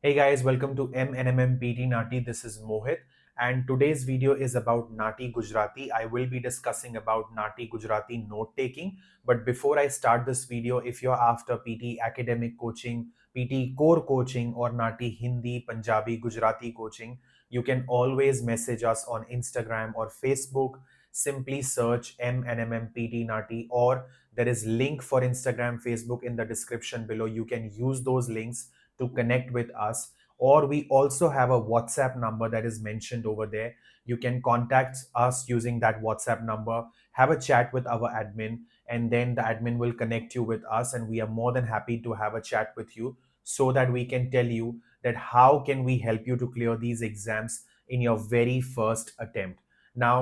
Hey guys, welcome to MNMMPT Nati. This is Mohit, and today's video is about Nati Gujarati. I will be discussing about Nati Gujarati note taking. But before I start this video, if you're after PT academic coaching, PT core coaching, or Nati Hindi, Punjabi, Gujarati coaching, you can always message us on Instagram or Facebook. Simply search MNMMPT Nati, or there is link for Instagram, Facebook in the description below. You can use those links to connect with us, or we also have a WhatsApp number that is mentioned over there. You can contact us using that WhatsApp number, have a chat with our admin, and then the admin will connect you with us, and we are more than happy to have a chat with you so that we can tell you that how can we help you to clear these exams in your very first attempt. Now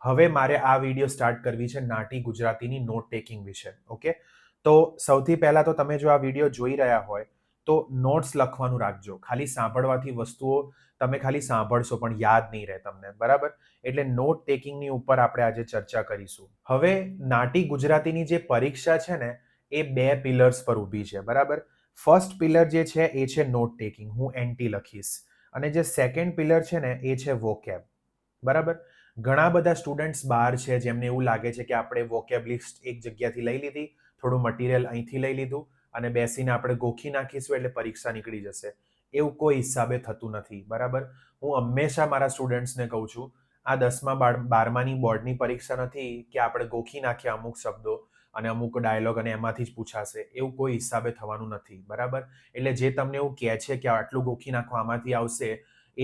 હવે મારે આ video start કરવી છે નાટી ગુજરાતીની not taking વિશે. Okay, તો સૌથી પહેલા તો તમે જો આ વિડીયો જોઈ રહ્યા હોય તો નોટ્સ લખવાનું રાખજો. ખાલી સાંભળવાથી વસ્તુઓ તમે ખાલી સાંભળશો પણ યાદ નહીં રહે તમને, બરાબર? એટલે નોટ ટેકિંગની ઉપર આપણે આજે ચર્ચા કરીશું. હવે નાટી ગુજરાતીની જે પરીક્ષા છે ને એ બે પિલર્સ પર ઊભી છે, બરાબર? ફર્સ્ટ પિલર જે છે એ છે નોટ ટેકિંગ, હું એનટી લખીશ, અને જે સેકન્ડ પિલર છે ને એ છે વોકેબ, બરાબર? ઘણા બધા સ્ટુડન્ટ્સ બહાર છે જેમને એવું લાગે છે કે આપણે વોકેબ લિસ્ટ એક જગ્યાથી લઈ લીધી, થોડું મટીરિયલ અહીંથી લઈ લીધું અને બેસીને આપણે ગોખી નાખીશું એટલે પરીક્ષા નીકળી જશે. એવું કોઈ હિસાબે થતું નથી, બરાબર? હું હંમેશા મારા સ્ટુડન્ટ્સને કહું છું, આ 10મા 12માની બોર્ડની પરીક્ષા નથી કે આપણે ગોખી નાખ્યા અમુક શબ્દો અને અમુક ડાયલોગ અને એમાંથી જ પૂછાશે. એવું કોઈ હિસાબે થવાનું નથી, બરાબર? એટલે જે તમને એવું કહે છે કે આટલું ગોખી નાખવા આમાંથી આવશે,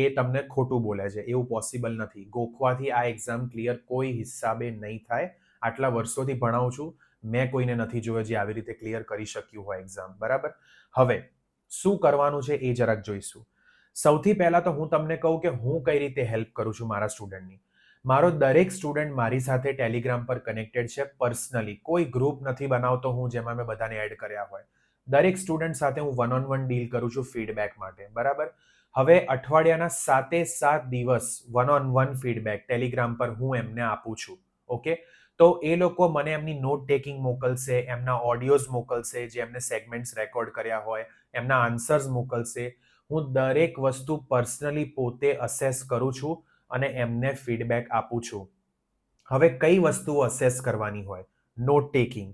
એ તમને ખોટું બોલે છે. એવું પોસિબલ નથી. ગોખવાથી આ એક્ઝામ ક્લિયર કોઈ હિસાબે નહીં થાય. આટલા વર્ષોથી ભણાવું છું, મેં કોઈને નથી જોયો જે આવી રીતે ક્લિયર કરી શક્યું હોય એક્ઝામ, બરાબર? હવે શું કરવાનું છે એ જરાક જોઈશું. સૌથી પહેલા તો હું તમને કહું કે હું કઈ રીતે હેલ્પ કરું છું મારા સ્ટુડન્ટની. મારો દરેક સ્ટુડન્ટ મારી સાથે ટેલિગ્રામ પર કનેક્ટેડ છે પર્સનલી. કોઈ ગ્રુપ નથી બનાવતો હું જેમાં મેં બધાને એડ કર્યા હોય. દરેક સ્ટુડન્ટ સાથે હું વન ઓન વન ડીલ કરું છું ફીડબેક માટે, બરાબર? હવે અઠવાડિયાના 7 દિવસ one on one feedback Telegram પર હું એમને આપું છું. ઓકે, તો એ લોકો મને એમની નોટ ટેકિંગ મોકલશે, એમના ઓડિયોઝ મોકલશે જે એમને સેગમેન્ટ્સ રેકોર્ડ કર્યા હોય, એમના આન્સર્સ મોકલશે. હું દરેક વસ્તુ પર્સનલી પોતે અસેસ કરું છું અને એમને ફીડબેક આપું છું. હવે કઈ વસ્તુઓ અસેસ કરવાની હોય? નોટ ટેકિંગ,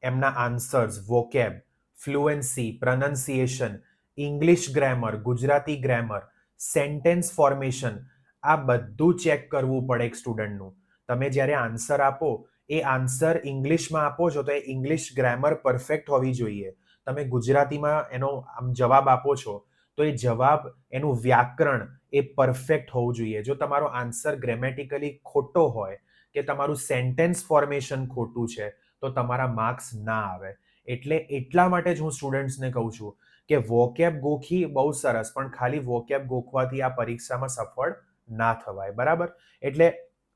એમના answers, vocab, fluency, pronunciation, English grammar, Gujarati grammar, sentence formation, આ બધું ચેક કરવું પડે એક સ્ટુડન્ટનું. તમે જ્યારે આન્સર આપો, એ આન્સર ઇંગ્લિશમાં આપો છો તો એ ઇંગ્લિશ ગ્રામર પરફેક્ટ હોવી જોઈએ. તમે ગુજરાતીમાં એનો આમ જવાબ આપો છો તો એ જવાબ, એનું વ્યાકરણ એ પરફેક્ટ હોવું જોઈએ. જો તમારો આન્સર ગ્રેમેટિકલી ખોટો હોય કે તમારું સેન્ટેન્સ ફોર્મેશન ખોટું છે તો તમારા માર્ક્સ ના આવે. એટલે એટલા માટે જ હું સ્ટુડન્ટ્સને કહું છું કે વોકેબ ગોખી બહુ સરસ, પણ ખાલી વોકેબ ગોખવાથી આ પરીક્ષામાં સફળ ના થવાય, બરાબર? એટલે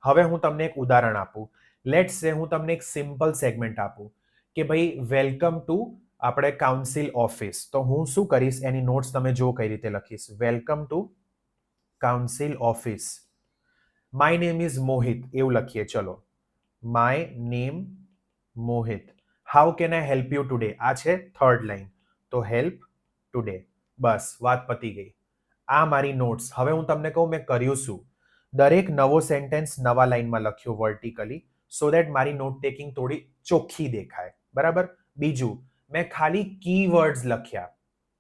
હવે હું તમને એક ઉદાહરણ આપું. લેટ્સ સે હું તમને એક સિમ્પલ સેગમેન્ટ આપું કે ભાઈ વેલકમ ટુ આપણે કાઉન્સિલ ઓફિસ. તો હું શું કરીશ, એની નોટ્સ તમે જો કઈ રીતે લખીશ. Welcome to council office. My name is Mohit એવું લખીએ. ચલો, my name Mohit. How can I help you today? આ છે થર્ડ લાઈન. તો હેલ્પ ટુડે. બસ, વાત પતી ગઈ. આ મારી નોટ્સ. હવે હું તમને કહું મેં કર્યું શું. દરેક નવો સેન્ટેન્સ નવા લાઈનમાં લખ્યો વર્ટિકલી, સો દેટ મારી નોટ ટેકિંગ થોડી ચોખ્ખી દેખાય, બરાબર? બીજું, મેં ખાલી કીવર્ડ્સ લખ્યા.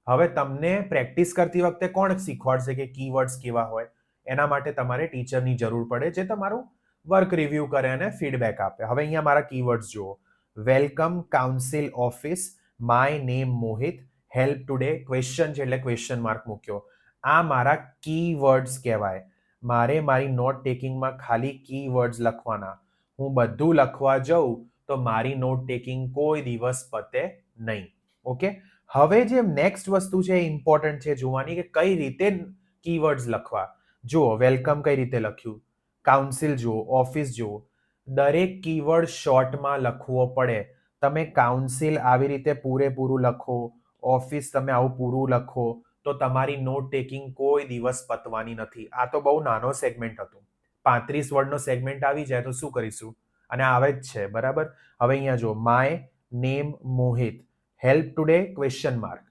હવે તમને પ્રેક્ટિસ કરતી વખતે કોણ શીખવાડશે કે કીવર્ડ્સ કેવા હોય? એના માટે તમારે ટીચરની જરૂર પડે જે તમારું વર્ક રિવ્યુ કરે અને ફીડબેક આપે. હવે અહીંયા મારા કીવર્ડ્સ જુઓ. Welcome council office, my name Mohit, help today, question છે એટલે ક્વેશ્ચન માર્ક મૂક્યો. આ મારા કીવર્ડ્સ કહેવાય. મારે મારી નોટ ટેકિંગમાં ખાલી કીવર્ડ્સ લખવાના. હું બધું લખવા જાઉં તો મારી નોટ ટેકિંગ કોઈ દિવસ પતે નહીં. ઓકે, હવે જે નેક્સ્ટ વસ્તુ છે એ ઇમ્પોર્ટન્ટ છે જોવાની કે કઈ રીતે કીવર્ડ્સ લખવા. જુઓ, વેલકમ કઈ રીતે લખ્યું, કાઉન્સિલ જુઓ, ઓફિસ જુઓ. દરેક કીવર્ડ શોર્ટમાં લખવો પડે. તમે કાઉન્સિલ આવી રીતે પૂરેપૂરું લખો, ઓફિસ તમે આવું પૂરું લખો, તો તમારી નોટ ટેકિંગ કોઈ દિવસ પતવાની નથી. આ તો બહુ નાનો સેગમેન્ટ હતો. 35 વર્ડનો સેગમેન્ટ આવી જાય તો શું કરીશું? અને આવે જ છે, બરાબર? હવે અહીંયા જો, my name Mohit, help today, question mark.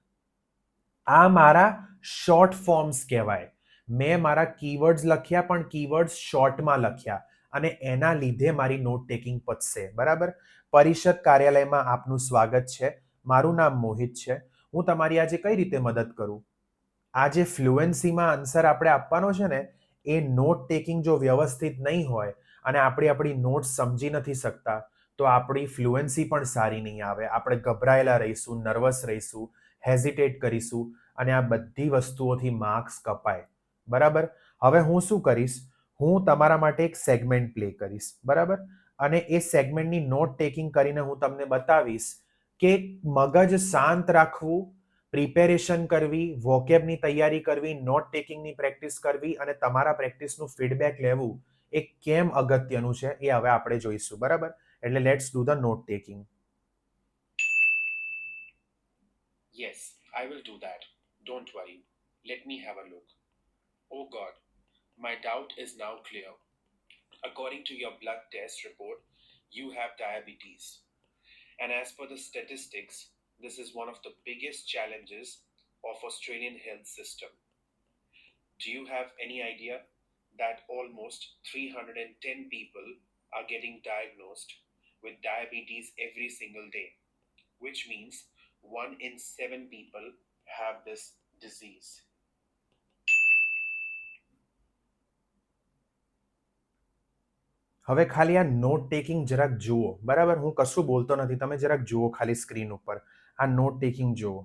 આ મારા શોર્ટ ફોર્મ્સ કહેવાય. મેં મારા કીવર્ડ્સ લખ્યા પણ કીવર્ડ્સ શોર્ટમાં લખ્યા અને એના લીધે મારી નોટ ટેકિંગ પતશે. બરાબર. પરિષદ કાર્યાલયમાં આપનું સ્વાગત છે. મારું નામ મોહિત છે. હું તમારી આજે કઈ રીતે મદદ કરું? આ જે ફ્લુએન્સીમાં આન્સર આપણે આપવાનો છે ને, એ નોટ ટેકિંગ જો વ્યવસ્થિત નહીં હોય અને આપણે આપણી નોટ સમજી નથી શકતા તો આપણી ફ્લુએન્સી પણ સારી નહીં આવે. આપણે ગભરાયેલા રહીશું, નર્વસ રહીશું, હેઝિટેટ કરીશું અને આ બધી વસ્તુઓથી માર્ક્સ કપાય. બરાબર. હવે હું શું કરીશ, હું તમારા માટે એક સેગમેન્ટ પ્લે કરીશ. બરાબર. અને એ સેગમેન્ટની નોટ ટેકિંગ કરીને હું તમને બતાવીશ કે મગજ શાંત રાખવું, પ્રિપેરેશન કરવી, વોકેબની તૈયારી કરવી, નોટ ટેકિંગની પ્રેક્ટિસ કરવી અને તમારા પ્રેક્ટિસનું ફીડબેક લેવું એ કેમ અગત્યનું છે એ હવે આપણે જોઈશું. બરાબર. એટલે let's do the note taking. Yes, I will do that. Don't worry. Let me have a look. Oh God, my doubt is now clear. According to your blood test report, you have diabetes. And as per the statistics, this is one of the biggest challenges of Australian health system. Do you have any idea that almost 310 people are getting diagnosed with diabetes every single day, which means 1 in 7 people have this disease. હવે ખાલી આ not taking જરાક જુઓ. બરાબર. હું કશું બોલતો નથી, તમે જરાક જુઓ ખાલી સ્ક્રીન ઉપર. આ નોટ ટેકિંગ જુઓ.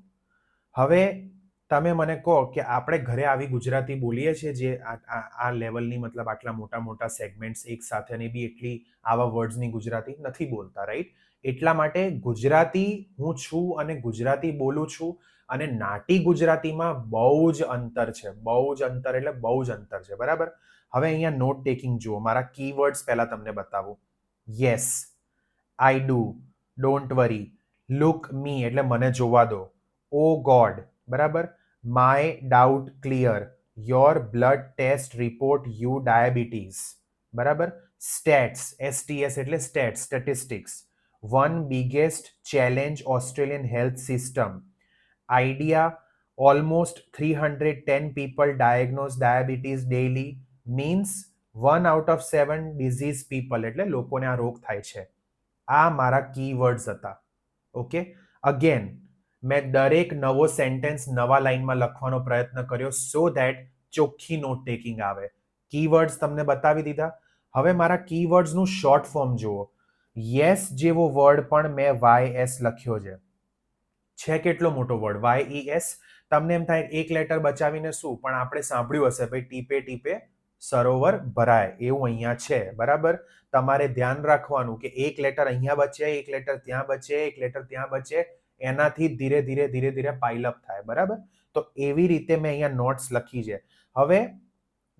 હવે તમે મને કહો કે આપણે ઘરે આવી ગુજરાતી બોલીએ છીએ જે આ લેવલની, મતલબ આટલા મોટા મોટા સેગમેન્ટ્સ એક સાથે અને બી એટલી આવા વર્ડ્સની ગુજરાતી નથી બોલતા, રાઈટ? એટલા માટે ગુજરાતી હું છું અને ગુજરાતી બોલું છું અને નાટી ગુજરાતીમાં બહુ જ અંતર છે. બહુ જ અંતર એટલે બહુ જ અંતર છે. બરાબર. હવે અહીંયા નોટ ટેકિંગ જુઓ. મારા કીવર્ડ્સ પહેલા તમને બતાવું. Yes, I do, don't worry, look me એટલે મને જોવા દો, ઓ ગોડ, બરાબર, my doubt clear, your blood test report you diabetes, બરાબર, સ્ટેટ્સ, STS એટલે stats, statistics, one biggest challenge Australian health system, idea, almost 310 people diagnosed diabetes daily means 1 out of 7 disease people એટલે લોકોને આ રોગ થાય છે. આ મારા કીવર્ડ્સ હતા. ઓકે. અગેન મેં દરેક નવો સેન્ટેન્સ નવા લાઈનમાં લખવાનો પ્રયત્ન કર્યો સો ધેટ ચોખ્ખી નોટ ટેકિંગ આવે. કીવર્ડ્સ તમને બતાવી દીધા. હવે મારા કીવર્ડ્સનું શોર્ટ ફોર્મ જુઓ. યસ જેવો વર્ડ પણ મેં YS લખ્યો છે કેટલો મોટો વર્ડ, YES. તમને એમ થાય એક લેટર બચાવીને શું, પણ આપણે સાંભળ્યું હશે ભાઈ ટીપે ટીપે સરોવર ભરાય, એવું અહીંયા છે. બરાબર. તમારે ધ્યાન રાખવાનું કે એક લેટર અહીંયા બચે, એક લેટર ત્યાં બચે, એક લેટર ત્યાં બચે, એનાથી ધીરે ધીરે ધીરે ધીરે પાઇલઅપ થાય. બરાબર. તો એવી રીતે મેં અહીંયા નોટ્સ લખી છે. હવે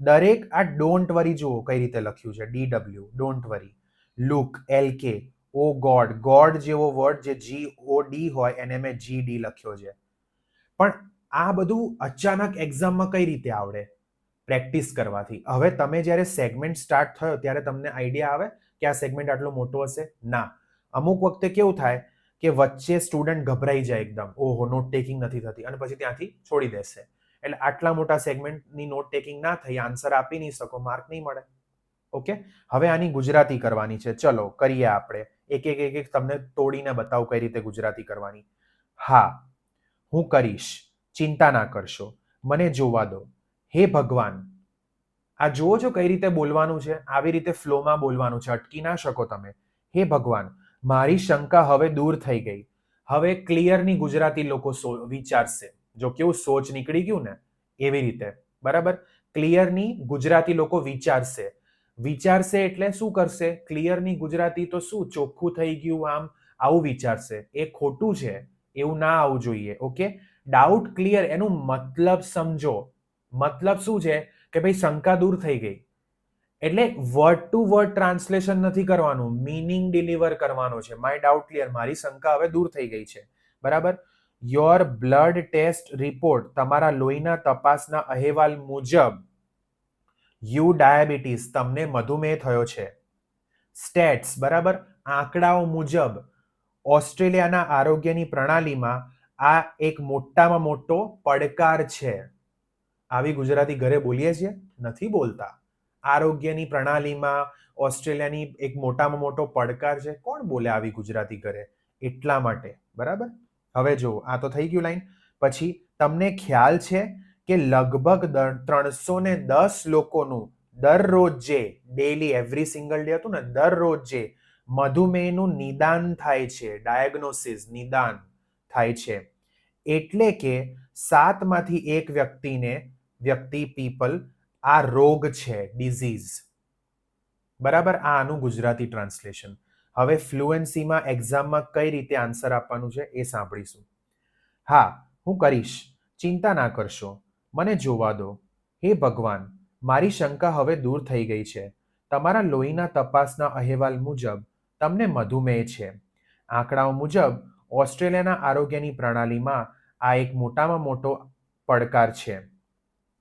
દરેક આ ડોન્ટ વરી જુઓ કઈ રીતે લખ્યું છે. DW don't worry, look LK, oh god, god જેવો વર્ડ જે GOD હોય એને મેં GD લખ્યો છે. પણ આ બધું અચાનક એક્ઝામમાં કઈ રીતે આવડે? પ્રેક્ટિસ કરવાથી. હવે તમે જ્યારે સેગમેન્ટ સ્ટાર્ટ થયો ત્યારે તમને આઈડિયા આવે કે આ સેગમેન્ટ આટલો મોટો હશે? ના. અમુક વખતે કેવું થાય કે વચ્ચે સ્ટુડન્ટ ગભરાઈ જાય એકદમ, ઓહો નોટ ટેકિંગ નથી થતી, અને પછી ત્યાંથી છોડી દેશે. એટલે આટલા મોટા સેગમેન્ટની નોટ ટેકિંગ ના થઈ, આન્સર આપી નહીં શકો, માર્ક નહીં મળે. ઓકે. હવે આની ગુજરાતી કરવાની છે. ચલો કરીએ આપણે. એક એક એક એક તમને તોડીને બતાવું કઈ રીતે ગુજરાતી કરવાની. હા, હું કરીશ, ચિંતા ના કરશો, મને જોવા દો, હે ભગવાન. આ જુઓ છો કઈ રીતે બોલવાનું છે? આવી રીતે ફ્લોમાં બોલવાનું છે, અટકી ના શકો તમે. હે ભગવાન, મારી શંકા હવે દૂર થઈ ગઈ. હવે ક્લિયરની ગુજરાતી લોકો વિચારશે. જો કેવું સોચ નીકળી ગયું ને એવી રીતે. બરાબર. ક્લિયરની ગુજરાતી લોકો વિચારશે. વિચારશે એટલે શું કરશે? ક્લિયરની ગુજરાતી તો શું ચોખ્ખું થઈ ગયું આમ આવું વિચારશે. એ ખોટું છે, એવું ના આવવું જોઈએ. ઓકે. ડાઉટ ક્લિયર એનું મતલબ સમજો. મતલબ શું છે કે ભાઈ શંકા દૂર થઈ ગઈ. એટલે વર્ડ ટુ વર્ડ ટ્રાન્સલેશન નથી કરવાનું, મીનિંગ ડિલિવર કરવાનો છે. માય ડાઉટ ક્લિયર, મારી શંકા હવે દૂર થઈ ગઈ છે. બરાબર. યોર બ્લડ ટેસ્ટ રિપોર્ટ, તમારા લોહીના તપાસના અહેવાલ મુજબ યુ ડાયાબિટીસ, તમને મધુમેહ થયો છે. સ્ટેટ્સ, બરાબર, આંકડાઓ મુજબ ઓસ્ટ્રેલિયાના આરોગ્યની પ્રણાલીમાં આ એક મોટામાં મોટો પડકાર છે. આવી ગુજરાતી ઘરે બોલીએ છીએ? નથી બોલતા. આરોગ્યની પ્રણાલીમાં ઓસ્ટ્રેલિયાની એક મોટામાં મોટો પડકાર છે. કોણ બોલે આવી ગુજરાતી ઘરે? એટલા માટે, બરાબર? હવે જો આ તો થઈ ગયું લાઈન. પછી તમને ખ્યાલ છે કે લગભગ 310 લોકોનું દરરોજે ડેલી એવરી સિંગલ ડે હતું ને, દરરોજે મધુમેહનું નિદાન થાય છે. ડાયગ્નોસિસ, નિદાન થાય છે. એટલે કે 7માંથી 1 વ્યક્તિ પીપલ આ રોગ છે, ડિઝીઝ. બરાબર? આ આનું ગુજરાતી ટ્રાન્સલેશન. હવે ફ્લુએન્સીમાં એક્ઝામમાં કઈ રીતે આન્સર આપવાનું છે એ સાંભળીશું. હા, હું કરીશ. ચિંતા ના કરશો. મને જોવા દો. હે ભગવાન, મારી શંકા હવે દૂર થઈ ગઈ છે. તમારા લોહીના તપાસના અહેવાલ મુજબ તમને મધુમેહ છે. આંકડાઓ મુજબ ઓસ્ટ્રેલિયાના આરોગ્યની પ્રણાલીમાં આ એક મોટામાં મોટો પડકાર છે.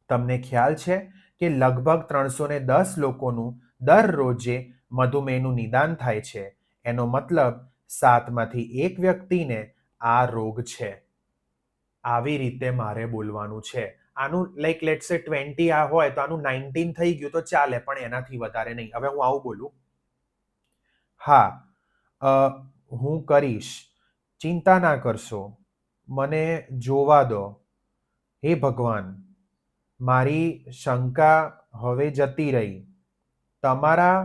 તમને ખ્યાલ છે કે લગભગ 310 લોકોનું દરરોજે મધુમેહનું નિદાન થાય છે. એનો મતલબ 7માંથી 1 વ્યક્તિને આ રોગ છે. આવી રીતે મારે બોલવાનું છે. આનું લાઈક લેટ્સ સે 20 આ હોય તો આનું 19 થઈ ગયું તો ચાલે, પણ એનાથી વધારે નહીં. હવે હું આવું બોલું. હા, હું કરીશ. ચિંતા ના કરશો. મને જોવા દો. હે ભગવાન, મારી શંકા હવે જતી રહી. તમારા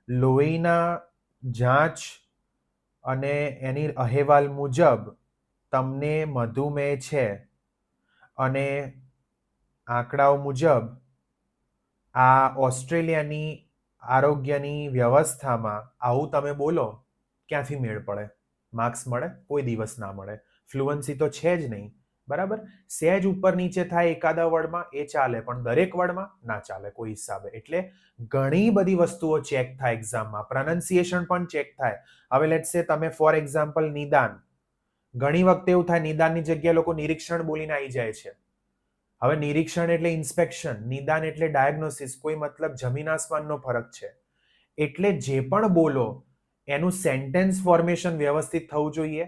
લોહીના જાંચ અને એની અહેવાલ મુજબ તમને મધુમેહ છે અને આંકડાઓ મુજબ આ ઓસ્ટ્રેલિયાની આરોગ્યની વ્યવસ્થામાં આવું તમે બોલો, ક્યાંથી મેળ પડે? માર્ક્સ મળે? કોઈ દિવસ ના મળે. ફ્લુઅન્સી તો છે જ નહીં. બરાબર? સહેજ ઉપર નીચે થાય એકાદા વર્ડમાં એ ચાલે, પણ દરેક વર્ડમાં ના ચાલે કોઈ હિસાબે. એટલે ઘણી બધી વસ્તુઓ ચેક થાય એક્ઝામમાં. પ્રોનાઉન્સિએશન પણ ચેક થાય. હવે લેટ્સ સે તમે ફોર એક્ઝામ્પલ નિદાન. ઘણી વખતે એવું થાય નિદાનની જગ્યાએ લોકો નિરીક્ષણ બોલીને આવી જાય છે. હવે નિરીક્ષણ એટલે ઇન્સ્પેક્શન, નિદાન એટલે ડાયગ્નોસિસ. કોઈ મતલબ જમીન આસમાનનો ફરક છે. એટલે જે પણ બોલો એનું સેન્ટેન્સ ફોર્મેશન વ્યવસ્થિત થવું જોઈએ,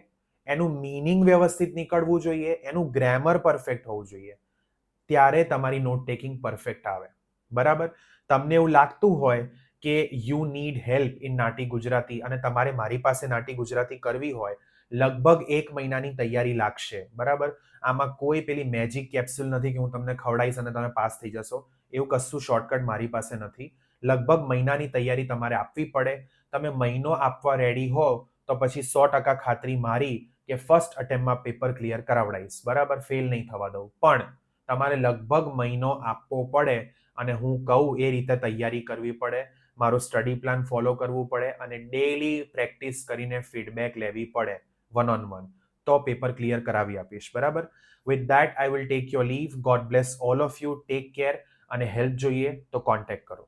એનું મીનિંગ વ્યવસ્થિત નીકળવું જોઈએ, એનું ગ્રામર પરફેક્ટ હોવું જોઈએ. ત્યારે તમારી નોટ ટેકિંગ પરફેક્ટ આવે. બરાબર? તમને એવું લાગતું હોય કે you need help in નાટી Gujarati અને તમારે મારી પાસે નાટી ગુજરાતી કરવી હોય, લગભગ 1 મહિનાની તૈયારી લાગશે. બરાબર? આમાં કોઈ પેલી મેજિક કેપ્સ્યુલ નથી કે હું તમને ખવડાવીશ અને તમે પાસ થઈ જશો. એવું કશું શોર્ટકટ મારી પાસે નથી. લગભગ મહિનાની તૈયારી તમારે આપવી પડે. તમે મહિનો આપવા રેડી હો તો પછી 100% ખાતરી મારી કે ફર્સ્ટ અટેમ્પમાં પેપર ક્લિયર કરાવડાવીશ. બરાબર? ફેલ નહીં થવા દઉં. પણ તમારે લગભગ મહિનો આપવો પડે અને હું કહું એ રીતે તૈયારી કરવી પડે. મારો સ્ટડી પ્લાન ફોલો કરવું પડે અને ડેલી પ્રેક્ટિસ કરીને ફીડબેક લેવી પડે વન ઓન વન. તો પેપર ક્લિયર કરાવી આપીશ. બરાબર? With that I will take your leave. God bless all of you. Take care. અને હેલ્પ જોઈએ તો કોન્ટેક્ટ કરો.